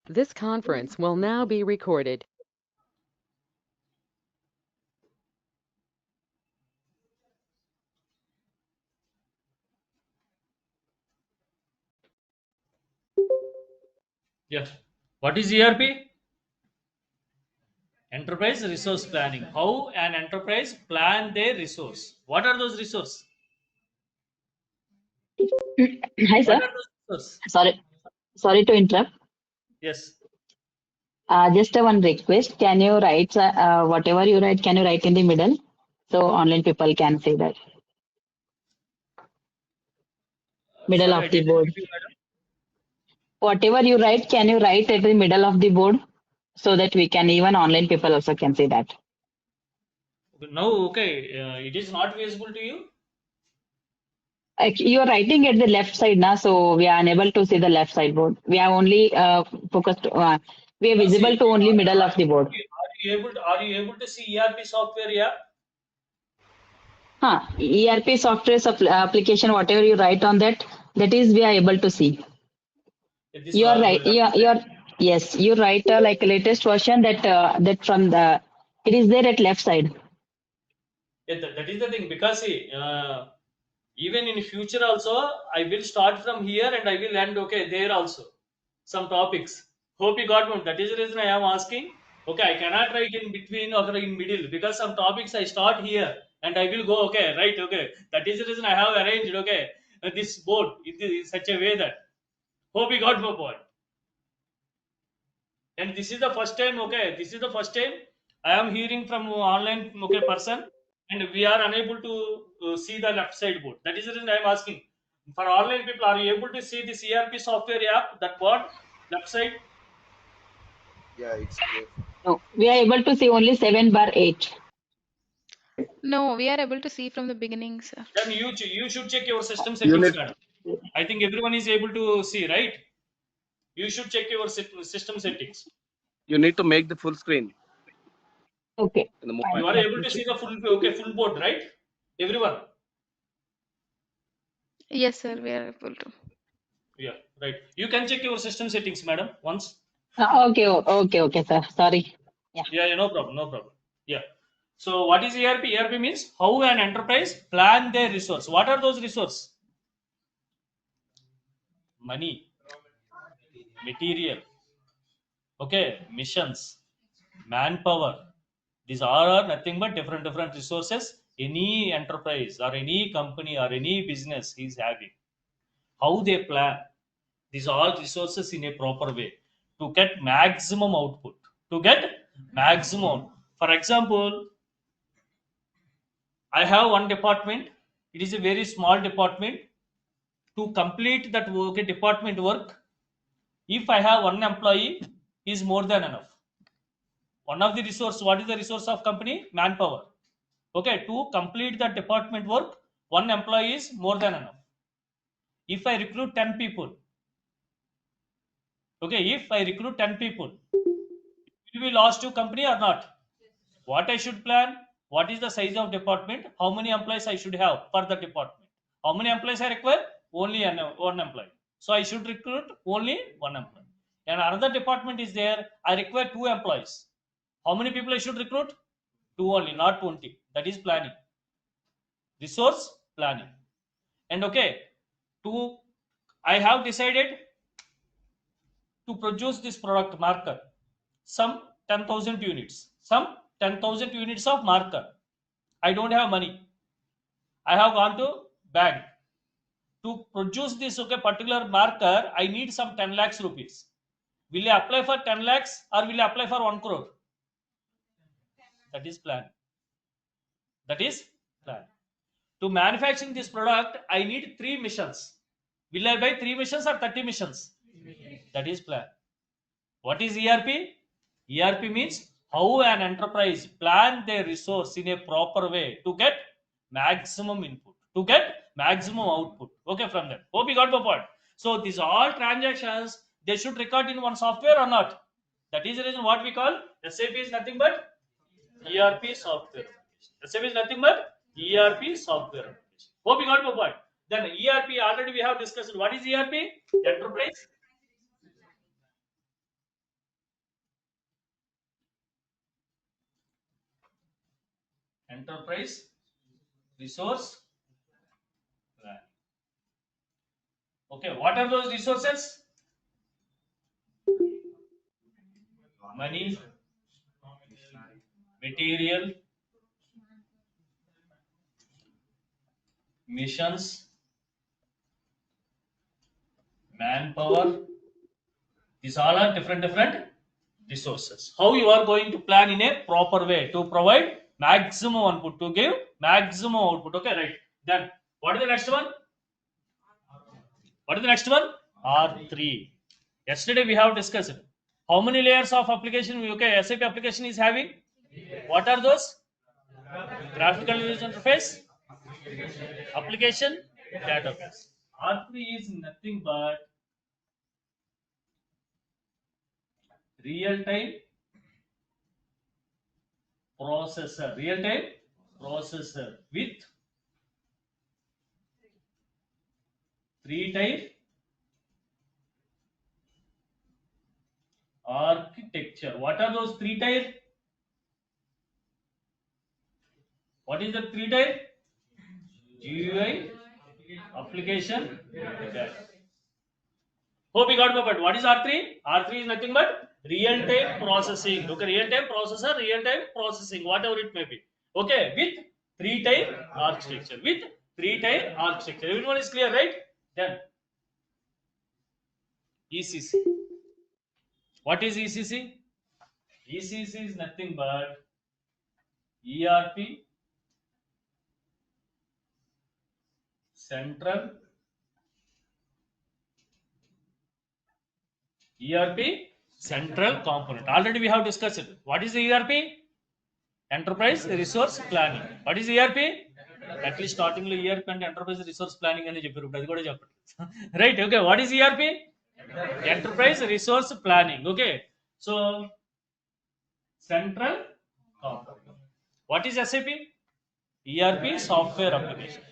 This conference will now be recorded. Yeah. What is ERP? Enterprise resource planning. How an enterprise plan their resource. What are those resources? Hi, What sir. are those resources? Sorry to interrupt. Yes. Just one request. Can you write whatever you write? Can you write in the middle so online people can see that middle Sorry, I of the didn't board? get you, madam. Whatever you write, can you write at the middle of the board so that we can even online people also can see that? No, okay. It is not visible to you. You are writing at the left side now, so we are unable to see the left side board. We are only focused. We are See, visible to only middle of the board. are you able to see ERP software? Yeah. Huh. ERP software application, whatever you write on that, that is we are able to see. This You are right. left You're yes. You write like latest version that from the it is there at left side. Yeah, that is the thing because see, even in future also, I will start from here and I will end okay there also. Some topics. Hope you got one. That is the reason I am asking. Okay, I cannot write in between or in middle because some topics I start here and I will go okay right okay. That is the reason I have arranged okay this board in such a way that hope you got my point. And this is the first time okay this is the first time I am hearing from online okay person and we are unable to see the left side board. That is the reason I am asking for online people, are you able to see this ERP software app that board left side? Yeah, it's clear. No, we are able to see only 7/8. No, we are able to see from the beginning, sir. Then you should check your system You settings, need madam. I think everyone is able to see, right? You should check your system settings. you need to make the full screen Okay, in the fine. You mobile. are Let able me to check. see the full board, right? Everyone. Yes, sir, we are able to. Yeah, right. You can check your system settings, madam, once. Okay, sir. Sorry. Yeah. Yeah, yeah, no problem, no problem. Yeah. So what is ERP? ERP means how an enterprise plan their resource. What are those resources? Money, material, okay, missions, manpower. These all are nothing but different resources any enterprise or any company or any business is having. How they plan these all resources in a proper way to get maximum output. To get maximum. For example, I have one department. It is a very small department. To complete that work, department work, if I have one employee, is more than enough. One of the resource. What is the resource of company? Manpower. Okay, to complete that department work, one employee is more than enough. If I recruit 10 people, okay, if I recruit 10 people, will we lost to company or not? What I should plan? What is the size of department? How many employees I should have per the department? How many employees I require? Only one employee. So I should recruit only one employee. And another department is there. I require two employees. How many people I should recruit? Two only, not 20. That is planning. Resource planning. And okay, to I have decided to produce this product marker, some 10,000 units, some 10,000 units of marker. I don't have money. I have gone to bank to produce this okay particular marker. I need some 10 lakhs rupees. Will I apply for 10 lakhs or will I apply for 1 crore? That is plan. That is plan. To manufacturing this product, I need 3 missions. Will I buy 3 missions or 30 missions? That is plan. What is ERP? ERP means how an enterprise plan their resource in a proper way to get maximum input, to get maximum output. Okay, from that. Hope you got the point. So these all transactions they should record in one software or not. That is the reason what we call SAP is nothing but ERP software. SAP is nothing but ERP software. Hope you got the point. Then ERP already we have discussed. What is ERP? Enterprise Enterprise resource planning. Okay, what are those resources? Money, material, missions, manpower. These all are different resources. How you are going to plan in a proper way to provide maximum output, to give maximum output. Okay, right. Then what is the next one? What is the next one? R3. Yesterday we have discussed how many layers of application okay SAP application is having. What are those? Graphical user interface, application, database. R3 is nothing but real-time processor. Real-time processor with 3-tier architecture. What are those 3-tier? What is the 3-tier? GUI, application, data. Hope you got my point. What is R3? R3 is nothing but real-time processing. Okay, real-time processor, real-time processing, whatever it may be. Okay, with 3-tier architecture. With 3-tier architecture. Everyone is clear, right? Then ECC. What is ECC? ECC is nothing but ERP, central component. Already we have discussed it. What is the ERP? Enterprise resource planning. What is ERP? At least starting ERP and enterprise resource planning and right. Okay. What is ERP? Enterprise resource planning. Okay. So central component. What is SAP? ERP software application.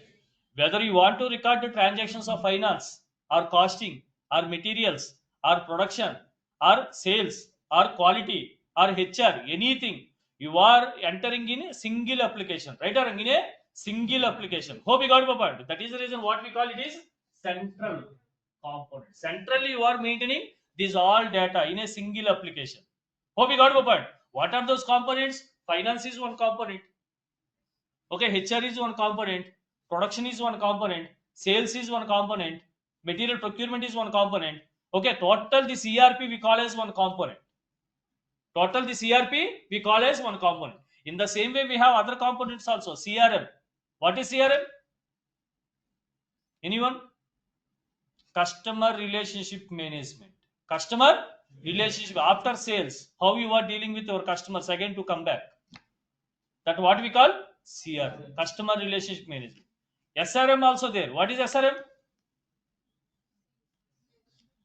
Whether you want to record the transactions of finance or costing or materials or production or sales or quality or HR, anything, you are entering in a single application, right? Or in a single application. Hope you got my point. That is the reason what we call it is central component. Centrally, you are maintaining these all data in a single application. Hope you got my point. What are those components? Finance is one component. Okay, HR is one component. Production is one component. Sales is one component. Material procurement is one component. Okay, total this ERP we call as one component. Total this ERP we call as one component. In the same way, we have other components also. CRM. What is CRM? Anyone? Customer relationship management. Customer relationship after sales. How you are dealing with your customers again to come back. That what we call CRM. Customer relationship management. SRM also there. What is SRM?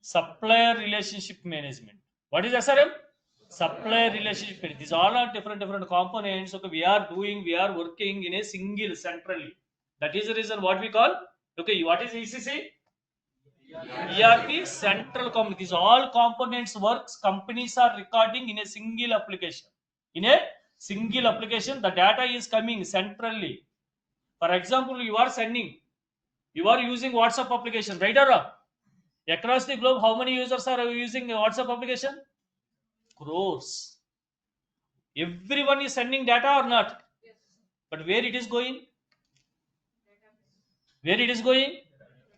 Supplier relationship management. What is SRM? Supplier relationship management. These all are different components. Okay, we are working in a single centrally. That is the reason what we call. Okay, what is ECC? ERP central component. These all components works. Companies are recording in a single application. In a single application, the data is coming centrally. For example, you are using WhatsApp application, right or wrong? Across the globe, how many users are using WhatsApp application? Crores. Everyone is sending data or not? Yes. But where it is going? Where it is going?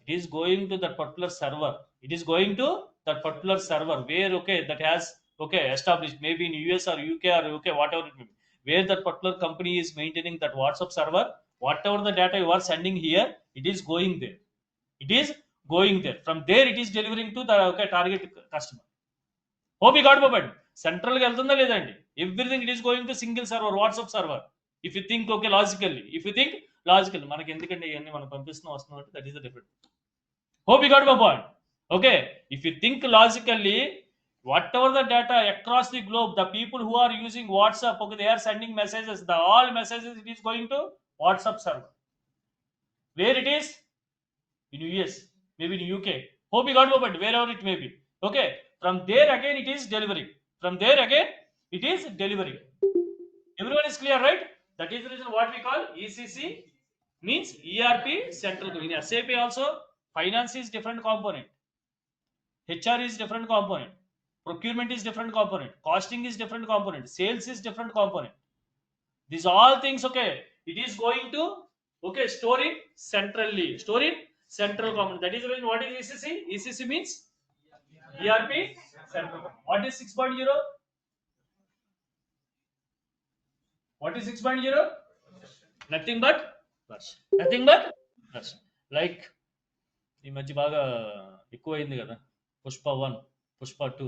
It is going to that particular server. It is going to that particular server where that has established maybe in US or UK or whatever it may be. Where that particular company is maintaining that WhatsApp server, whatever the data you are sending here, it is going there. It is going there. From there, it is delivering to the target customer. Hope you got my point. Central everything it is going to single server, WhatsApp server. If you think logically, that is the difference. Hope you got my point. Okay, if you think logically, whatever the data across the globe, the people who are using WhatsApp, they are sending messages. All messages it is going to WhatsApp server. Where it is? In US, maybe in UK. Hope you got my point. Wherever it may be. Okay, from there again it is delivering. From there again it is delivering. Everyone is clear, right? That is the reason what we call ECC means ERP central. In SAP also, finance is different component, HR is different component, procurement is different component, costing is different component, sales is different component. These all things, okay, it is going to, okay, store in centrally, store in central component. That is the reason what is ECC? ECC means ERP central. What is 6.0? What is 6.0? Nothing but version. Nothing but version. Like ఈ మధ్య బాగా ఎక్కువైంది కదా, Pushpa 1, Pushpa 2,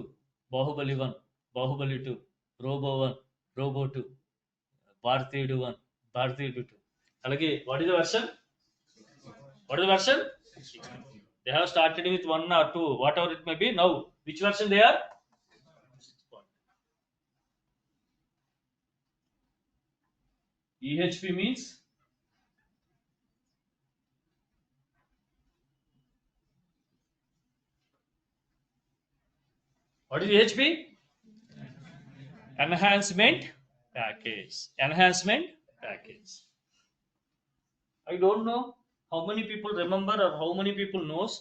Baahubali 1, Baahubali 2, robo 1, robo 2, భారతీయుడు 1, భారతీయుడు 2. అలాగే what is the version? What is the version? They have started with 1 or 2, whatever it may be. Now, which version they are? EHP means what is EHP? Enhancement package. Enhancement package. I don't know how many people remember or how many people knows.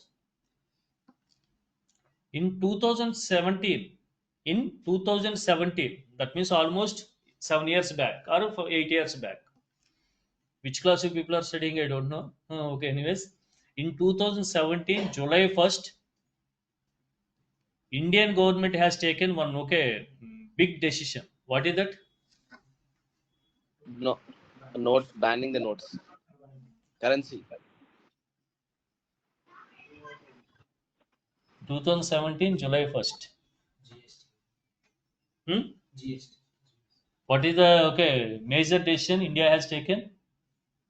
In 2017, that means almost 7 years back or 8 years back. Which class of people are studying? I don't know. Okay, anyways, in 2017, July 1st, Indian government has taken one big decision. What is that? No, note banning the notes. Currency. 2017, July 1st. What is the major decision India has taken?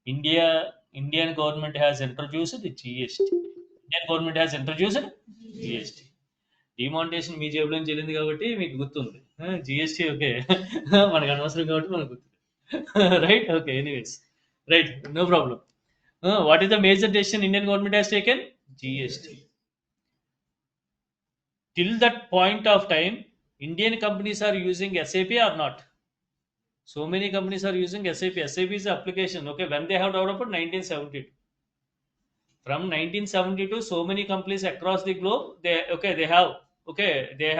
Indian government has introduced the GST. Indian government has introduced GST. Demonetization మీ జేబులో నుంచి వెళ్ళింది కాబట్టి మీకు గుర్తుంది. GST okay మనకు అనవసరం కాబట్టి మనకు గుర్తుంది. Right, okay, anyways, right, no problem. What is the major decision Indian government has taken? GST. Till that point of time, Indian companies are using SAP or not? So many companies are using SAP. SAP is the application. Okay, when they have developed 1972. From 1972, so many companies across the globe they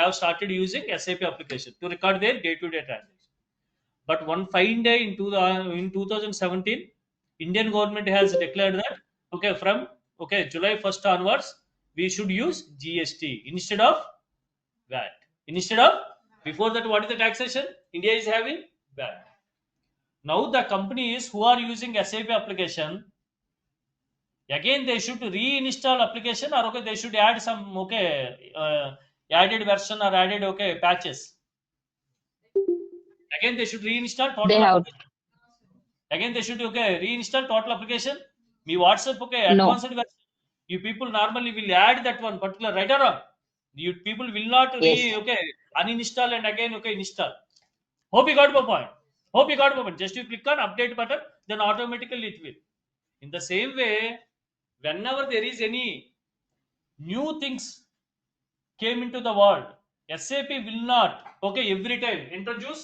have started using SAP application to record their day-to-day transactions. But one fine day in 2017, Indian government has declared that from July 1st onwards, we should use GST instead of VAT. Instead of, before that, what is the taxation India is having? VAT. Now the companies who are using SAP application, again they should reinstall application or they should add some added version or added patches. Again they should reinstall total. They have. Again they should reinstall total application. Me WhatsApp advanced version. You people normally will add that one particular, right or wrong? You people will not uninstall and again install. Hope you got my point. Just you click on update button, then automatically it will. In the same way, whenever there is any new things came into the world, SAP will not every time introduce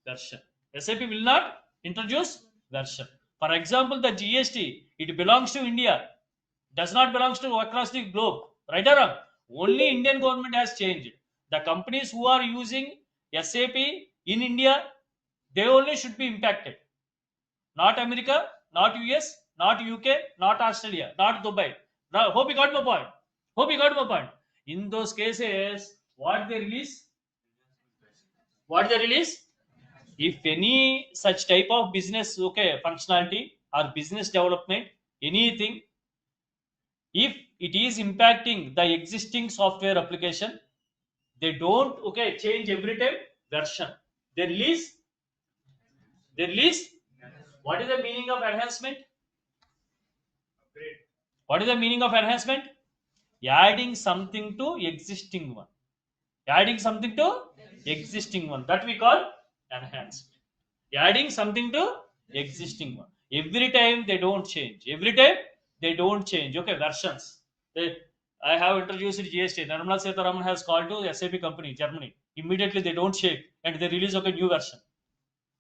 version. SAP will not introduce version. For example, the GST, it belongs to India, does not belongs to across the globe, right or wrong? Only Indian government has changed. The companies who are using SAP in India, they only should be impacted. Not America, not US, not UK, not Australia, not Dubai. Now, hope you got my point. In those cases, what they release? If any such type of business functionality or business development, anything, if it is impacting the existing software application, they don't change every time version. They release. What is the meaning of enhancement? What is the meaning of enhancement? Adding something to existing one. That we call enhancement. Adding something to existing one. Every time they don't change. Versions. I have introduced GST. Nirmala Sitharaman has called to SAP company, Germany. Immediately they don't shake and they release new version.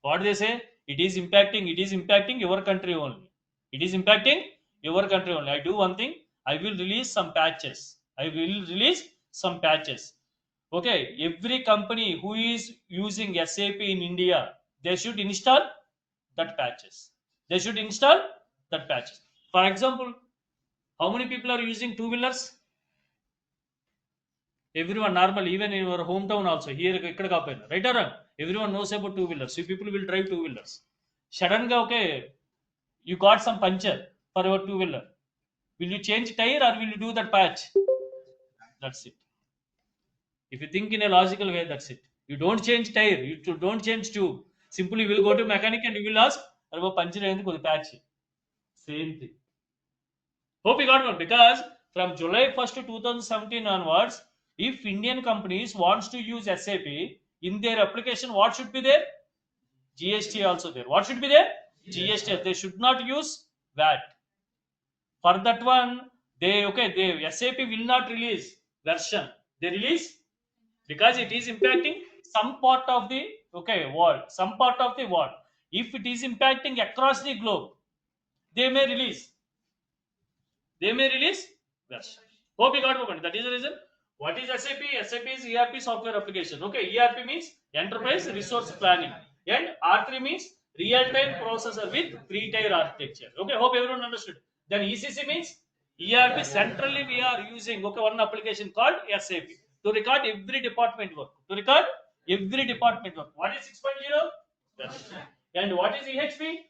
What they say? It is impacting your country only. It is impacting your country only. I do one thing. I will release some patches. Okay, every company who is using SAP in India, they should install that patches. They should install that patches. For example, how many people are using two-wheelers? Everyone normal, even in your hometown also. Here, ikkada kaapayna, right or wrong? Everyone knows about two-wheelers. So people will drive two-wheelers. Sudden ga, okay, you got some puncture for your two-wheeler. Will you change tire or will you do that patch? That's it. If you think in a logical way, that's it. You don't change tire, you don't change tube. Simply you will go to mechanic and you will ask, "Arbo puncture ayindi kodi patch." Same thing. Hope you got one, because from July 1st to 2017 onwards, if Indian companies wants to use SAP in their application, what should be there? GST also there. What should be there? GST. They should not use VAT. For that one, they SAP will not release version. They release because it is impacting some part of the world. Some part of the world. If it is impacting across the globe, they may release. Version. Hope you got moment. That is the reason. What is SAP? SAP is ERP software application. Okay, ERP means Enterprise Resource Planning, and R3 means real-time processor with pre-tier architecture. Okay, hope everyone understood. Then ECC means ERP. Centrally, we are using one application called SAP to record every department work. What is 6.0? And what is EHP?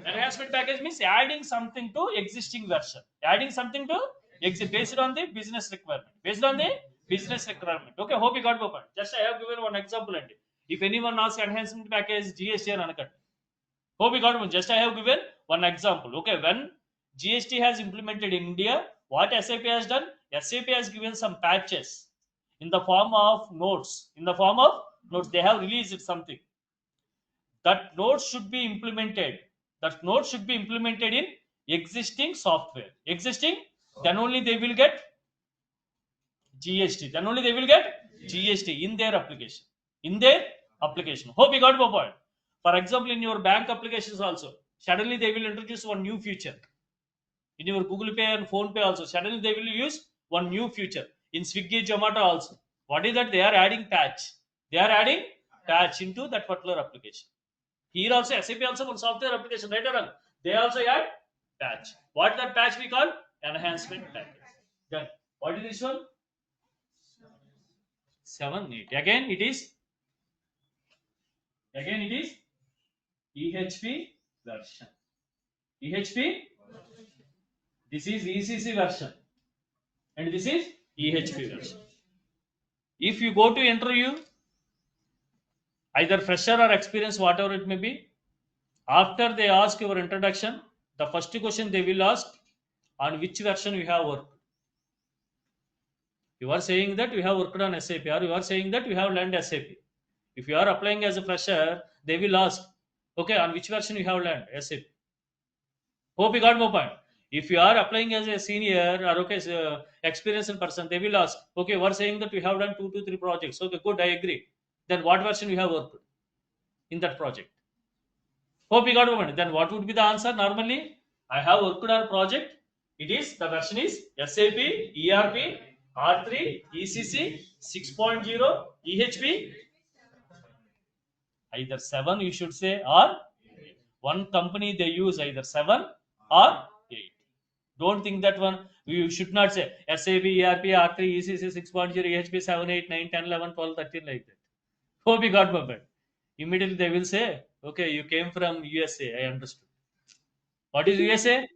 Enhancement package means adding something to existing version. Based on the business requirement. Okay, hope you got open. Just I have given one example. And if anyone asks enhancement package GST and anakat, hope you got one. Just I have given one example. Okay, when GST has implemented in India, what SAP has done? SAP has given some patches in the form of notes. They have released something. That note should be implemented. In existing software. Then only they will get GST. In their application. Hope you got my point. For example, in your bank applications also, suddenly they will introduce one new feature. In your Google Pay and Phone Pay also, suddenly they will use one new feature. In Swiggy, Zomato also. What is that? They are adding patch. Into that particular application. Here also, SAP also one software application, right or wrong? They also add patch. What that patch we call? Enhancement package. Then what is this one? 7, 8. Again it is EHP version. This is ECC version. And this is EHP version. If you go to interview, either fresher or experience, whatever it may be, after they ask your introduction, the first question they will ask, on which version you have worked. You are saying that you have worked on SAP, or you are saying that you have learned SAP. If you are applying as a fresher, they will ask, okay, on which version you have learned SAP. Hope you got my point. If you are applying as a senior or experienced person, they will ask, okay, you are saying that you have done 2 to 3 projects. Okay, good, I agree. Then what version you have worked in that project? Hope you got my point. Then what would be the answer normally? I have worked on a project. The version is SAP, ERP, R3, ECC, 6.0, EHP. Either 7 you should say, or one company they use either 7 or 8. Don't think that one, you should not say SAP, ERP, R3, ECC, 6.0, EHP, 7, 8, 9, 10, 11, 12, 13 like that. Hope you got my point. Immediately they will say, okay, you came from USA, I understood. What is USA?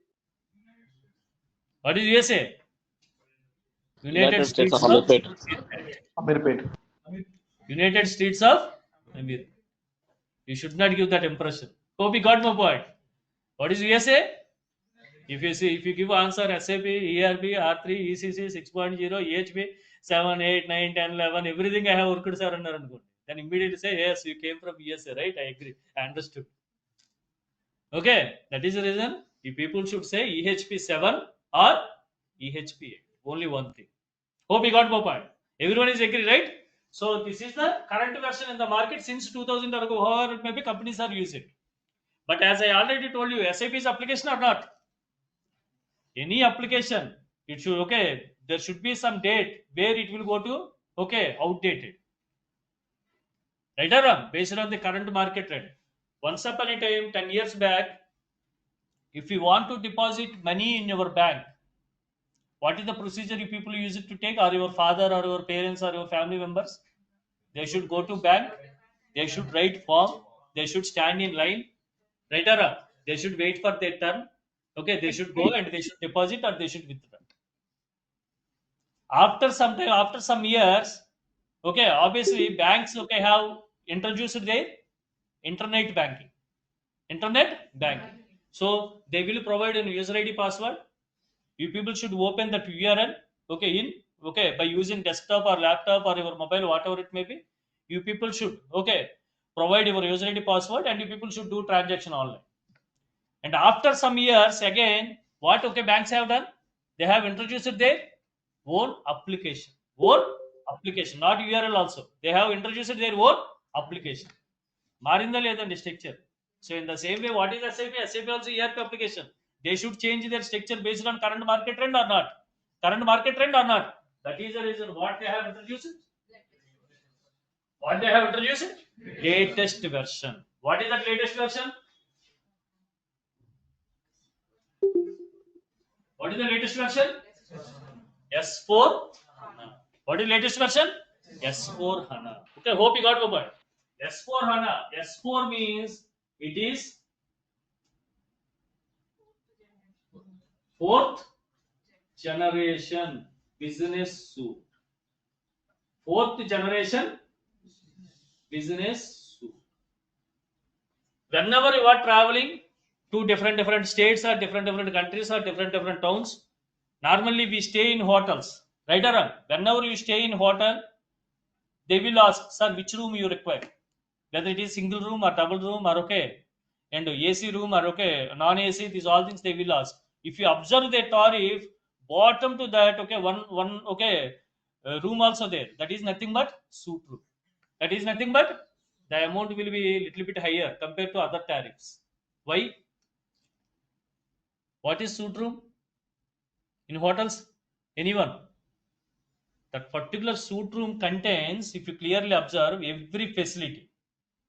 United States of Amirpet. United States of America. You should not give that impression. Hope you got my point. What is USA? If you give answer SAP, ERP, R3, ECC, 6.0, EHP, 7, 8, 9, 10, 11, everything I have worked, sir, then immediately say, yes, you came from USA, right? I agree. I understood. Okay, that is the reason people should say EHP 7 or EHP 8. Only one thing. Hope you got my point. Everyone is agree, right? So this is the current version in the market since 2000 or however maybe companies are using. But as I already told you, SAP is application or not? Any application, it should, okay, there should be some date where it will go to, okay, outdated. Right or wrong? Based on the current market trend. Once upon a time, 10 years back, if you want to deposit money in your bank, what is the procedure you people use it to take? Or your father or your parents or your family members? They should go to bank, they should write form, they should stand in line, right or wrong? They should wait for their turn. Okay, they should go and they should deposit or they should withdraw. After some time, after some years, okay, obviously banks okay have introduced their internet banking. Internet banking. So they will provide an user ID password. You people should open that URL, okay, in okay by using desktop or laptop or your mobile, whatever it may be. You people should okay provide your user ID password and you people should do transaction online. And after some years, again, what okay banks have done? They have introduced their own application. Own application, not URL also. They have introduced their own application. Marinda ledandi structure. So in the same way, what is SAP? SAP also ERP application. They should change their structure based on current market trend or not? Current market trend or not? That is the reason what they have introduced. What they have introduced? Latest version. What is that latest version? What is the latest version? S4 HANA. What is latest version? S4 HANA. Okay, hope you got the point. S4 HANA. S4 means it is fourth generation business suite. Fourth generation business suite. Whenever you are traveling to different states or different countries or different towns, normally we stay in hotels, right or wrong? Whenever you stay in hotel, they will ask, sir, which room you require, whether it is single room or double room or okay, and AC room or okay, non-AC, these all things they will ask. If you observe the tariff, bottom to that, okay, one okay, room also there. That is nothing but suite room. That is nothing but the amount will be a little bit higher compared to other tariffs. Why? What is suite room in hotels? Anyone? That particular suite room contains, if you clearly observe, every facility.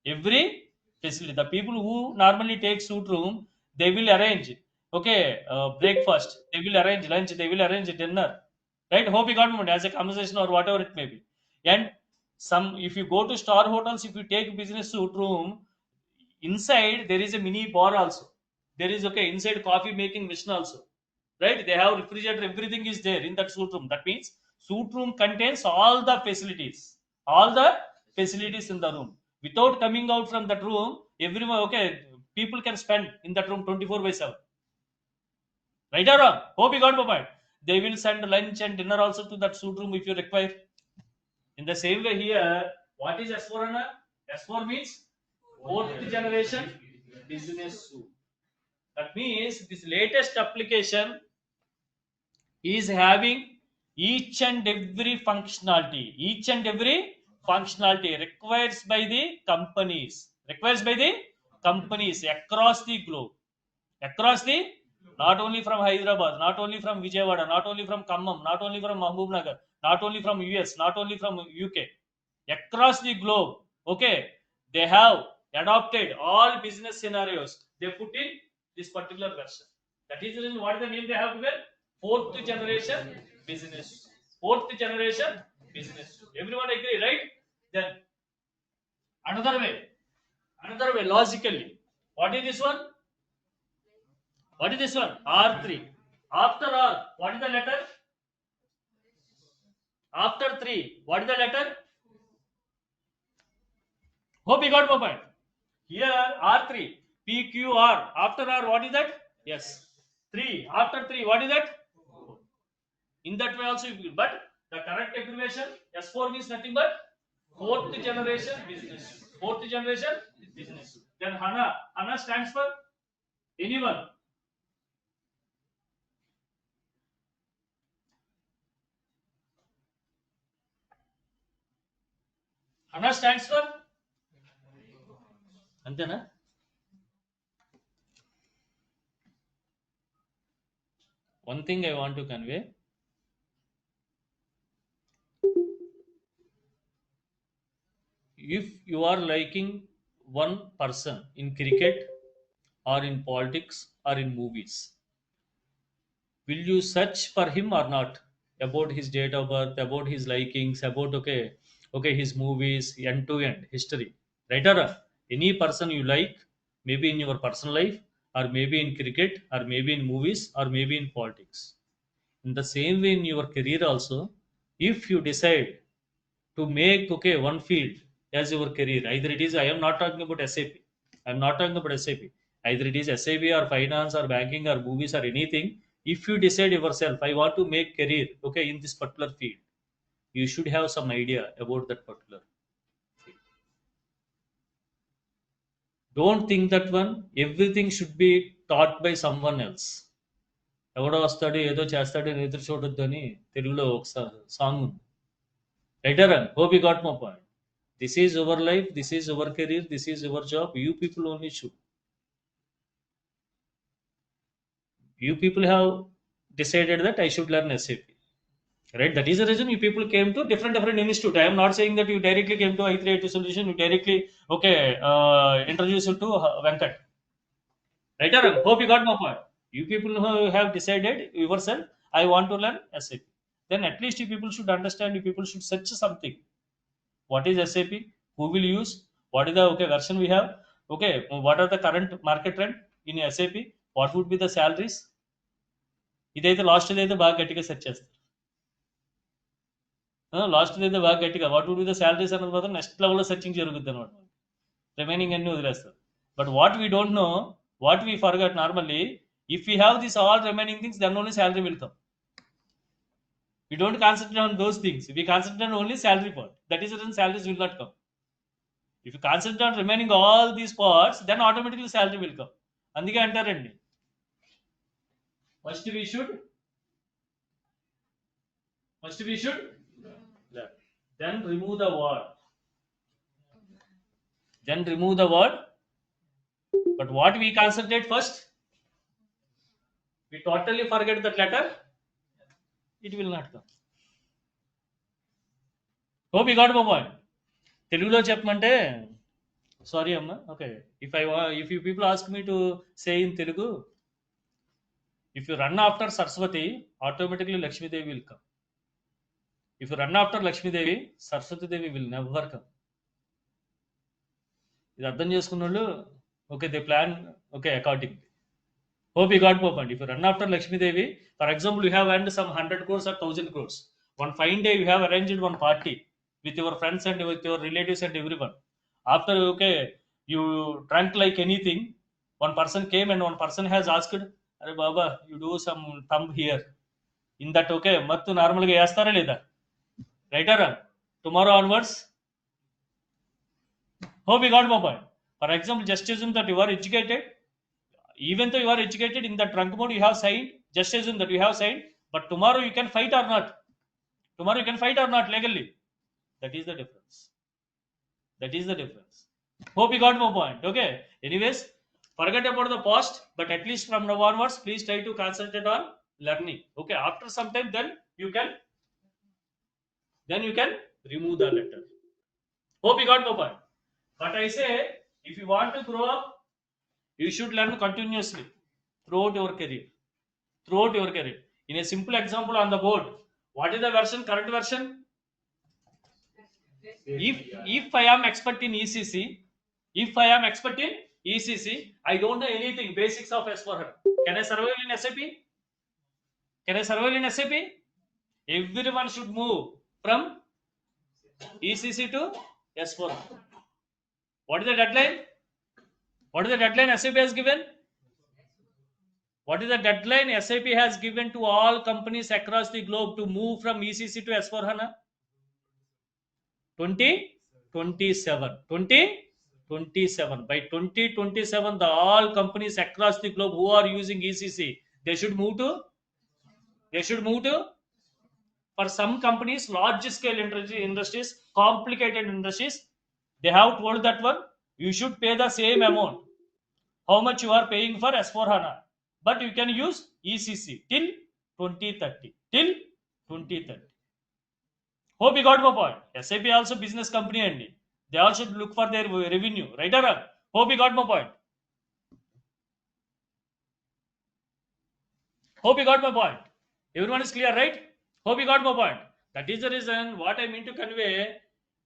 Every facility. The people who normally take suite room, they will arrange, okay, breakfast. They will arrange lunch. They will arrange dinner. Right? Hope you got moment as a conversation or whatever it may be. And some, if you go to star hotels, if you take business suite room, inside there is a mini bar also. There is okay inside coffee making machine also. Right? They have refrigerator. Everything is there in that suite room. That means suite room contains all the facilities. All the facilities in the room. Without coming out from that room, everyone okay. People can spend in that room 24/7. Right or wrong? Hope you got my point. They will send lunch and dinner also to that suite room if you require. In the same way here, what is S4 HANA? S4 means fourth generation business suite. That means this latest application is having each and every functionality. Each and every functionality requires by the companies. Requires by the companies across the globe. Across the, not only from Hyderabad, not only from Vijayawada, not only from Khammam, not only from Mahbubnagar, not only from US, not only from UK, across the globe, okay, they have adopted all business scenarios. They put in this particular version. That is the reason what is the name they have given? Fourth generation business. Fourth generation business. Everyone agree, right? Then another way, logically. What is this one? What is this one? R3. After R, what is the letter? After 3, what is the letter? Hope you got my point. Here R3, PQR. After R, what is that? Yes. 3. After 3, what is that? In that way also, but the correct abbreviation S4 means nothing but fourth generation business. Fourth generation business. Then HANA. HANA stands for anyone. HANA stands for antena. One thing I want to convey. If you are liking one person in cricket or in politics or in movies, will you search for him or not, about his date of birth, about his likings, about his movies, end to end history, right or wrong? Any person you like, maybe in your personal life, or maybe in cricket, or maybe in movies, or maybe in politics. In the same way, in your career also, if you decide to make one field as your career, either it is, I am not talking about SAP, I am not talking about SAP, either it is SAP or finance or banking or movies or anything. If you decide yourself, I want to make career in this particular field, you should have some idea about that particular field. Don't think that one everything should be taught by someone else. ఎవడో వస్తాడు ఏదో చేస్తాడు అని ఎదురు చూడొద్దని తెలుగులో ఒక song ఉంది. Writer and hope you got my point. This is our life, this is our career, this is our job. You people only should. You people have decided that I should learn SAP. Right? That is the reason you people came to different institute. I am not saying that you directly came to i3IT solution, you directly introduce you to Venkat. Right? Or hope you got my point. You people who have decided yourself, I want to learn SAP. Then at least you people should understand, you people should search something. What is SAP? Who will use? What is the version we have? What are the current market trend in SAP? What would be the salaries? ఇదైతే last అయితే బాగా గట్టిగా search చేస్తారు. Last అయితే బాగా గట్టిగా what would be the salaries అన్నది మాత్రం నెక్స్ట్ లెవెల్లో సెర్చింగ్ జరుగుతుంది అనమాట. రిమైనింగ్ అన్ని వదిలేస్తారు. But what we don't know, what we forgot normally, if you have this all remaining things, then only salary will come. We don't concentrate on those things. We concentrate on only salary part. That is the reason salaries will not come. If you concentrate on remaining all these parts, then automatically salary will come. అందుకే అంటారండి, first we should learn. Then remove the word. But what we concentrate first? We totally forget that letter. It will not come. Hope you got my point. తెలుగులో చెప్పమంటే sorry అమ్మా. If you people ask me to say in Telugu, if you run after Saraswati, automatically Lakshmi Devi will come. If you run after Lakshmi Devi, Saraswati Devi will never come. ఇది అర్థం చేసుకున్న వాళ్ళు they plan accordingly. Hope you got my point. If you run after Lakshmi Devi, for example, you have earned some 100 crores or 1000 crores. One fine day, you have arranged one party with your friends and with your relatives and everyone. After, you drank like anything. One person came and one person has asked, "Arey Baba, you do some thumb here." In that, mattu normal ga yastara leda? Right or wrong? Tomorrow onwards, hope you got my point. For example, just assume that you are educated. Even though you are educated, in the drunk mode you have signed, just assume that you have signed, but tomorrow you can fight or not. Tomorrow you can fight or not legally. That is the difference. Hope you got my point. Anyways, forget about the past, but at least from now onwards, please try to concentrate on learning. After some time, then you can remove the letter. Hope you got my point. But I say, if you want to grow up, you should learn continuously throughout your career. In a simple example on the board, what is the version, current version? If I am expert in ECC, I don't know anything, basics of S4HANA. Can I survive in SAP? Everyone should move from ECC to S4HANA. What is the deadline? SAP has given? What is the deadline SAP has given to all companies across the globe to move from ECC to S4HANA? 2027. By 2027, all companies across the globe who are using ECC, they should move to For some companies, large scale industries, complicated industries, they have told that one, you should pay the same amount. How much you are paying for S4 HANA. But you can use ECC till 2030. Till 2030. Hope you got my point. SAP also business company and they also look for their revenue. Right or wrong? Hope you got my point. Hope you got my point. Everyone is clear, right? Hope you got my point. That is the reason what I mean to convey.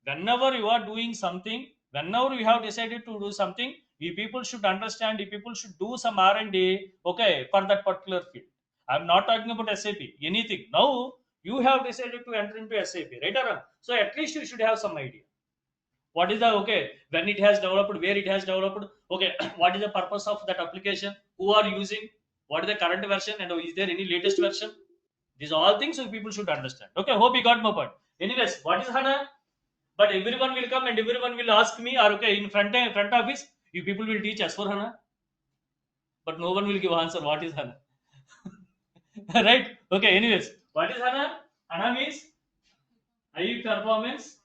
Whenever you are doing something, whenever you have decided to do something, you people should understand, you people should do some R&D, okay, for that particular field. I'm not talking about SAP, anything. Now, you have decided to enter into SAP, right or wrong? So at least you should have some idea. What is the, okay, when it has developed, where it has developed, okay, what is the purpose of that application, who are using, what is the current version, and is there any latest version? These are all things so people should understand. Okay, hope you got my point. Anyways, what is HANA? But everyone will come and everyone will ask me, or okay, in front office, you people will teach S4 HANA. But no one will give answer. What is HANA? Right? Okay, anyways, what is HANA? HANA means high performance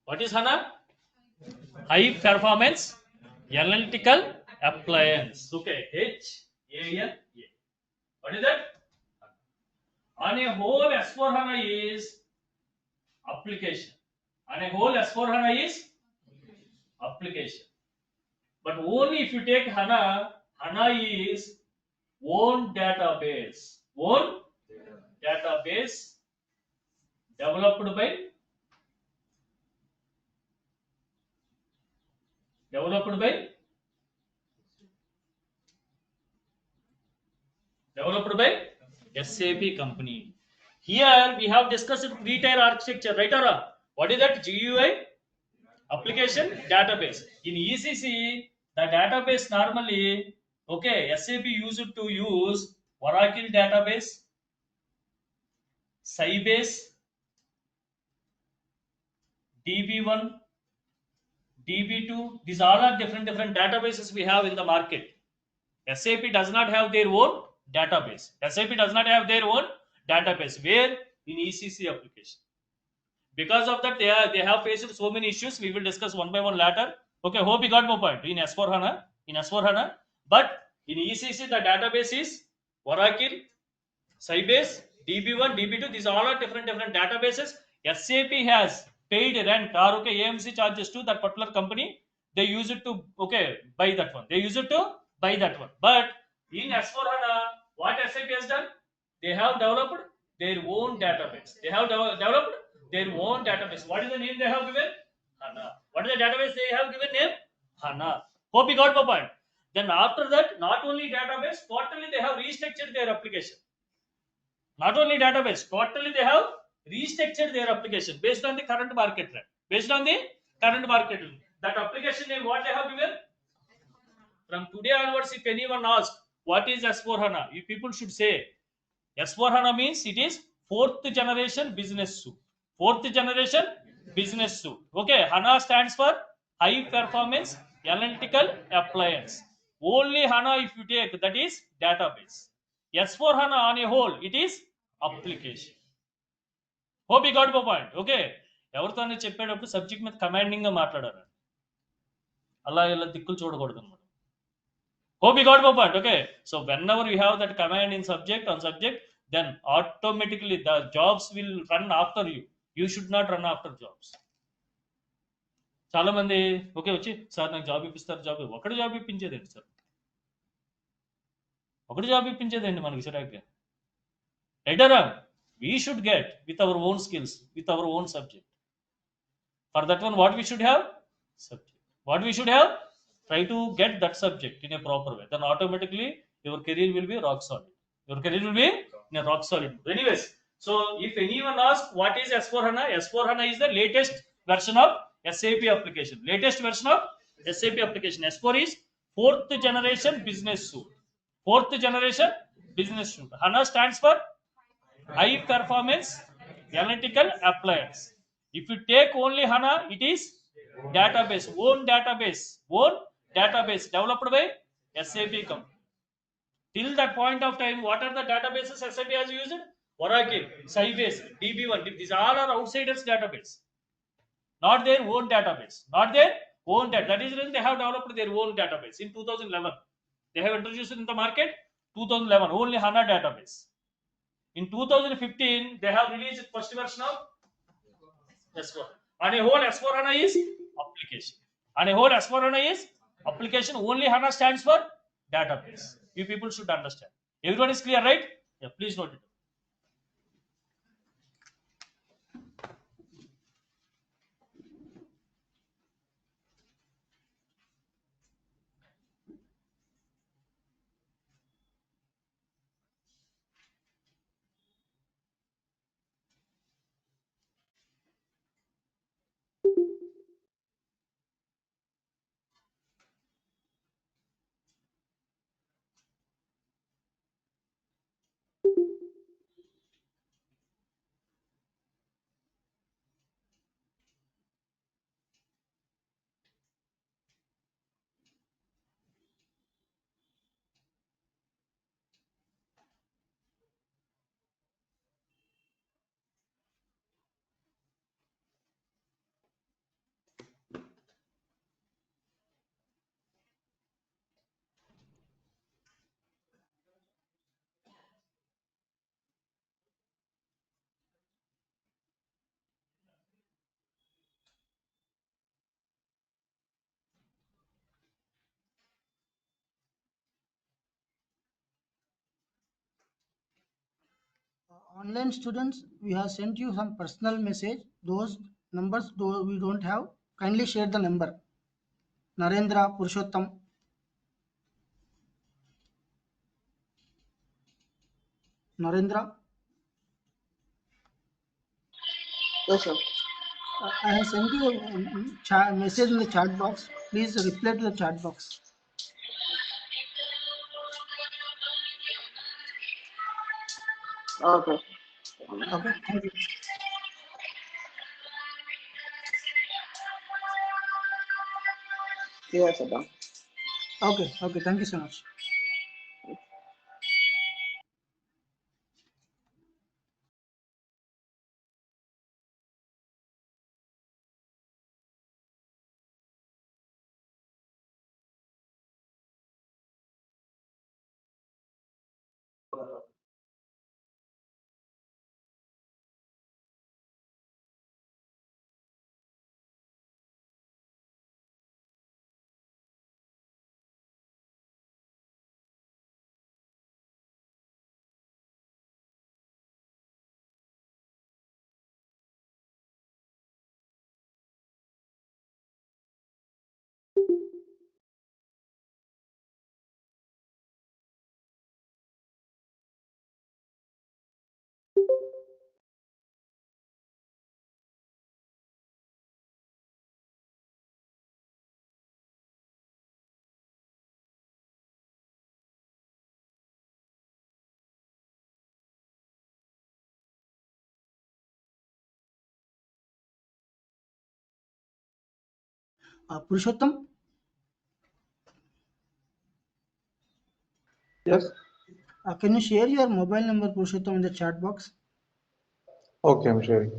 What is HANA? High performance analytical appliance. Okay, HANA. What is that? On a whole, S4 HANA is application. On a whole, S4 HANA is application. But only if you take HANA, HANA is own database. Own database developed by SAP company. Here we have discussed three-tier architecture, right or wrong? What is that? GUI, application, database. In ECC, the database normally, okay, SAP used to use Oracle database, Sybase, DB1, DB2. These all are different databases we have in the market. SAP does not have their own database. SAP does not have their own database. Where? In ECC application. Because of that, they have faced so many issues. We will discuss one by one later. Okay, hope you got my point. In S4 HANA, but in ECC, the database is Oracle, Sybase, DB1, DB2. These all are different databases. SAP has paid rent or okay AMC charges to that particular company. They use it to buy that one. But in S4 HANA, what SAP has done? They have developed their own database. What is the name they have given? HANA. What is the database they have given name? HANA. Hope you got my point. Then after that, not only database, totally they have restructured their application. Not only database, totally they have restructured their application based on the current market trend. That application name, what they have given? From today onwards, if anyone asks, what is S4 HANA? You people should say, S4 HANA means it is 4th generation business suite. Okay, HANA stands for high performance analytical appliance. Only HANA if you take, that is database. S4 HANA on a whole, it is application. Hope you got my point. Okay. ఎవరితో చెప్పేటప్పుడు subject మీద commanding గా మాట్లాడారు అలా ఇలా దిక్కులు చూడకూడదు అనమాట. Hope you got my point. Okay, so whenever you have that command in subject, then automatically the jobs will run after you. You should not run after jobs. చాలా మంది ఓకే వచ్చి సార్ నాకు జాబ్ ఇప్పిస్తారు, ఒకటి job ఇప్పించేదండి sir, మనకి చిరాగ్గా. రైటరా, we should get with our own skills, with our own subject. For that one, what we should have? Subject. Try to get that subject in a proper way. Then automatically your career will be rock solid. Anyways, so if anyone asks what is S4 HANA? S4 HANA is the latest version of SAP application. S4 is 4th generation business suite. HANA stands for high performance analytical appliance. If you take only HANA, it is database, own database developed by SAP company. Till that point of time, what are the databases SAP has used? Oracle, Sybase, DB1. These all are outsiders database, not their own database, not their own data. That is when they have developed their own database in 2011. They have introduced in the market 2011 only HANA database. In 2015, they have released first version of S4. And a whole S4 HANA is application. And a whole S4 HANA is application. Only HANA stands for database. You people should understand. Everyone is clear, right? Yeah, please note it. Online students, we have sent you some personal message. Those numbers we don't have. Kindly share the number. Narendra, Purushottam. Narendra. Yes, sir. I have sent you a message in the chat box. Please reply to the chat box. Okay. Okay, thank you. Yes, sir. Okay, thank you so much. Purushottam, Yes. can you share your mobile number, Purushottam, in the chat box? Okay, I'm sharing.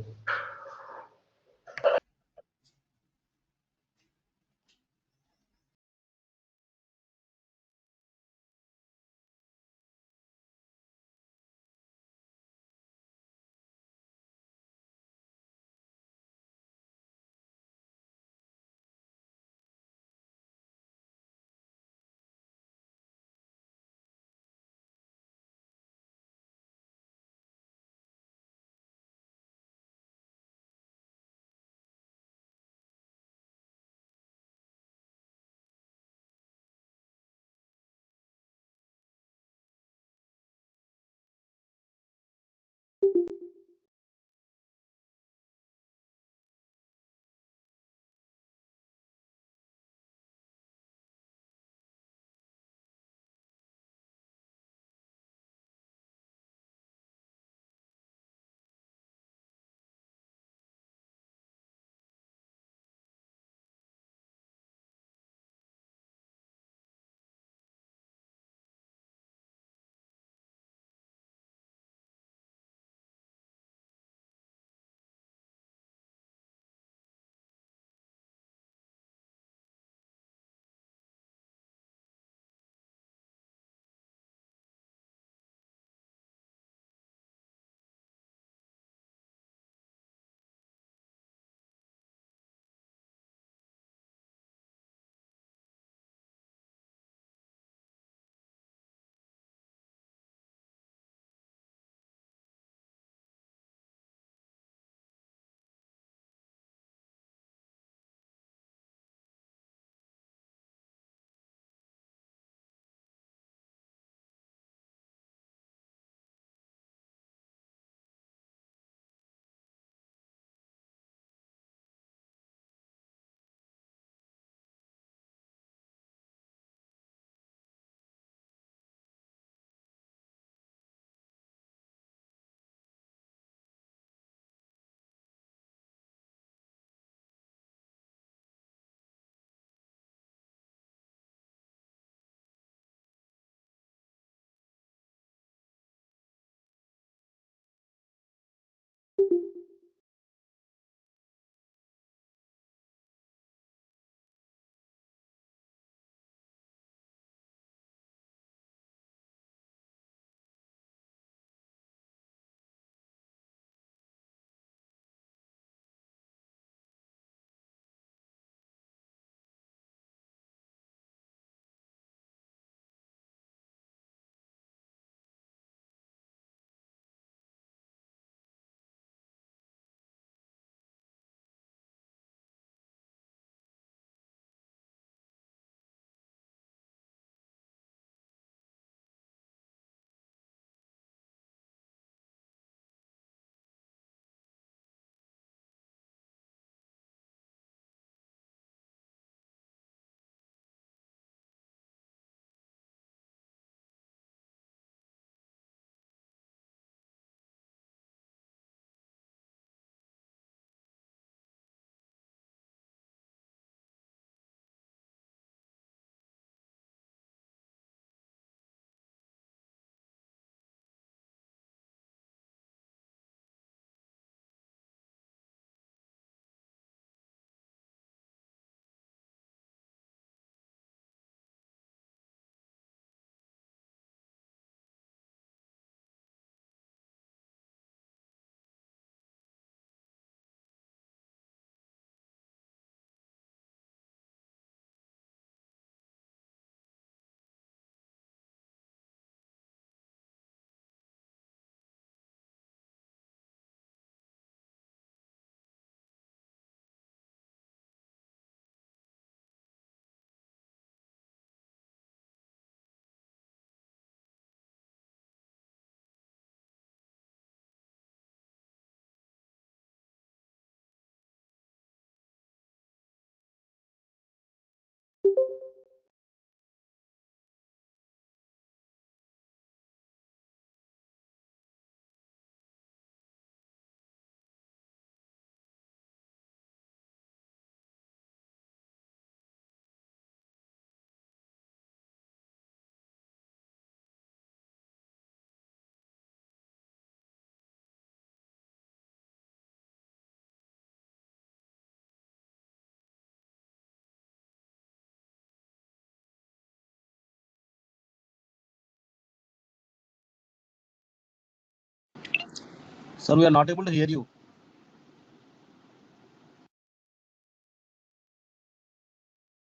Sir, we are not able to hear you.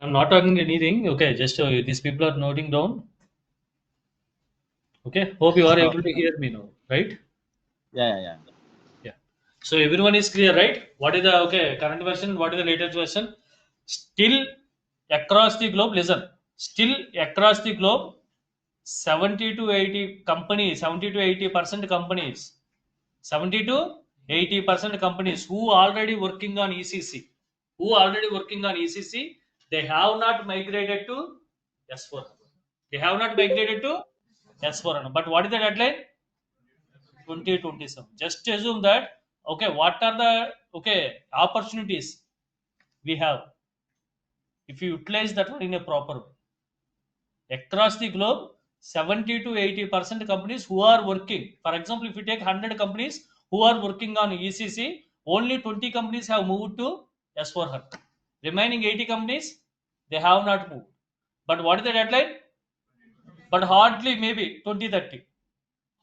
I'm not talking anything. Okay, just these people are noting down. Okay, hope you are able to hear me now, right? Yeah. Yeah. So everyone is clear, right? What is the current version? What is the latest version? Still across the globe, listen. Still across the globe, 70 to 80 companies, 70 to 80% companies, 70 to 80% companies who already working on ECC, they have not migrated to S4. They have not migrated to S4. But what is the deadline? 2027. Just assume that, okay, what are the opportunities we have if you utilize that one in a proper way? Across the globe, 70 to 80% companies who are working. For example, if you take 100 companies who are working on ECC, only 20 companies have moved to S4HANA. Remaining 80 companies, they have not moved. But what is the deadline? But hardly maybe 2030.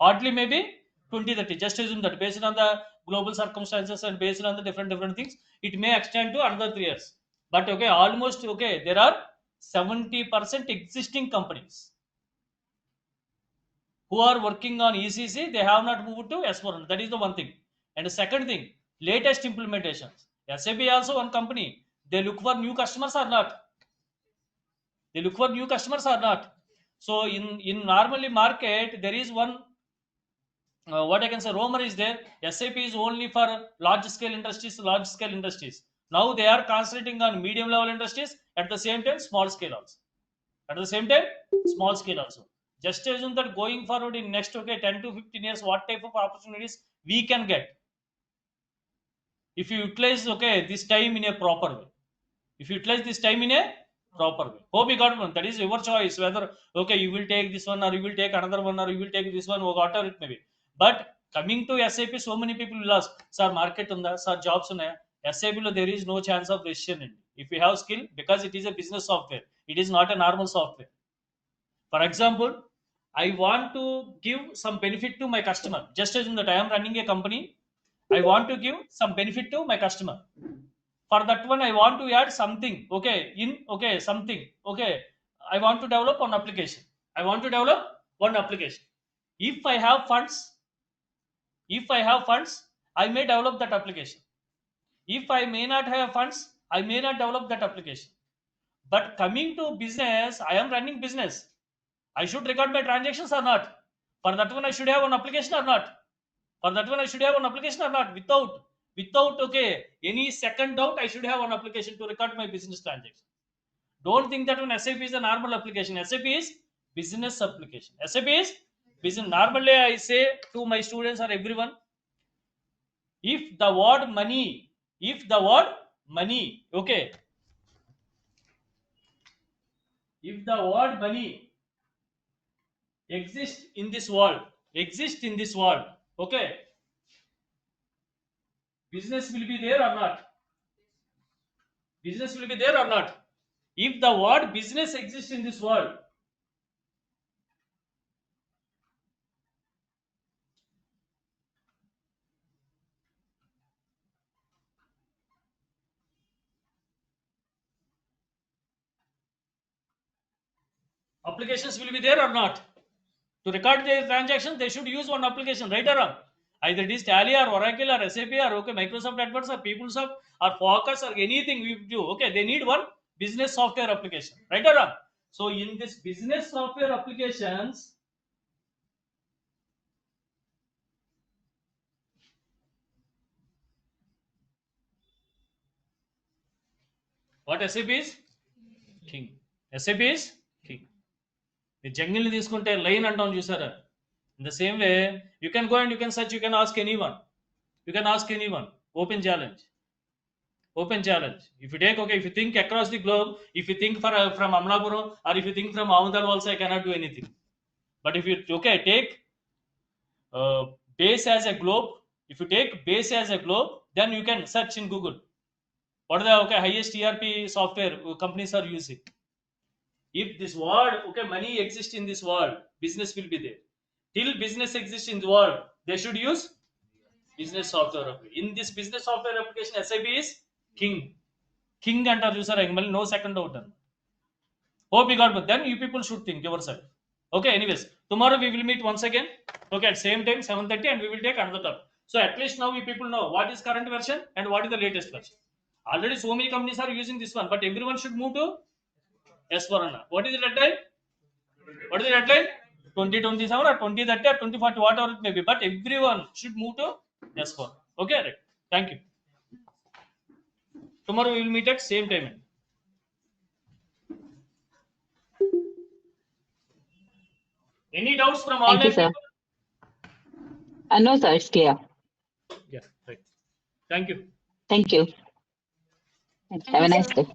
Hardly maybe 2030. Just assume that based on the global circumstances and based on the different things, it may extend to another 3 years. But almost there are 70% existing companies who are working on ECC, they have not moved to S4. That is the one thing. And the second thing, latest implementations. SAP also one company. They look for new customers or not? They look for new customers or not? So in normally market, there is one what I can say, rumor is there. SAP is only for large scale industries. Now they are concentrating on medium level industries, at the same time small scale also. Just assume that going forward in next 10 to 15 years, what type of opportunities we can get if you utilize this time in a proper way. Hope you got one. That is your choice whether you will take this one or you will take another one or you will take this one or whatever it may be. But coming to SAP, so many people will ask, sir, market unda, sir, jobs unnaya. SAP lo there is no chance of decision if you have skill, because it is a business software. It is not a normal software. For example, I want to give some benefit to my customer. Just as in that I am running a company, I want to give some benefit to my customer. For that one, I want to add something. Something. I want to develop one application. If I have funds, I may develop that application. If I may not have funds, I may not develop that application. But coming to business, I am running business. I should record my transactions or not? For that one, I should have an application or not? Without any second doubt, I should have an application to record my business transaction. Don't think that when SAP is a normal application. SAP is business application. SAP is business. Normally, I say to my students or everyone, if the word money, if the word money exists in this world, business will be there or not? If the word business exists in this world, applications will be there or not? To record their transactions, they should use one application, right or wrong? Either it is Tally or Oracle or SAP or Microsoft AdWords or PeopleSoft or Focus or anything we do. They need one business software application, right or wrong? So in this business software applications, what SAP is? King. SAP is king. The jungle తీసుకుంటే line అంటాం చూసారా? In the same way, you can go and you can search, you can ask anyone. Open challenge. If you take, if you think across the globe, if you think from Amlapuram or if you think from Avandal also, I cannot do anything. But if you take base as a globe, then you can search in Google. What are the highest ERP software companies are using? If this world, money exists in this world, business will be there. Till business exists in the world, they should use Business software application. In this business software application, SAP is king. King అంటారు చూసారా మళ్ళీ no second doubt. Hope you got it. Then you people should think yourself. Okay, anyways, tomorrow we will meet once again. Okay, at same time 7:30 and we will take another topic. So at least now you people know what is current version and what is the latest version. Already so many companies are using this one, but everyone should move to S/4HANA. What is the deadline? What is the deadline? 2027 or 2030 or 2040, whatever it may be. But everyone should move to S4. Okay, right. Thank you. Tomorrow we will meet at same time. Any doubts from all? Thank you, sir. No, sir, it's clear. Yeah, right. Thank you. Thank you. Have a nice day.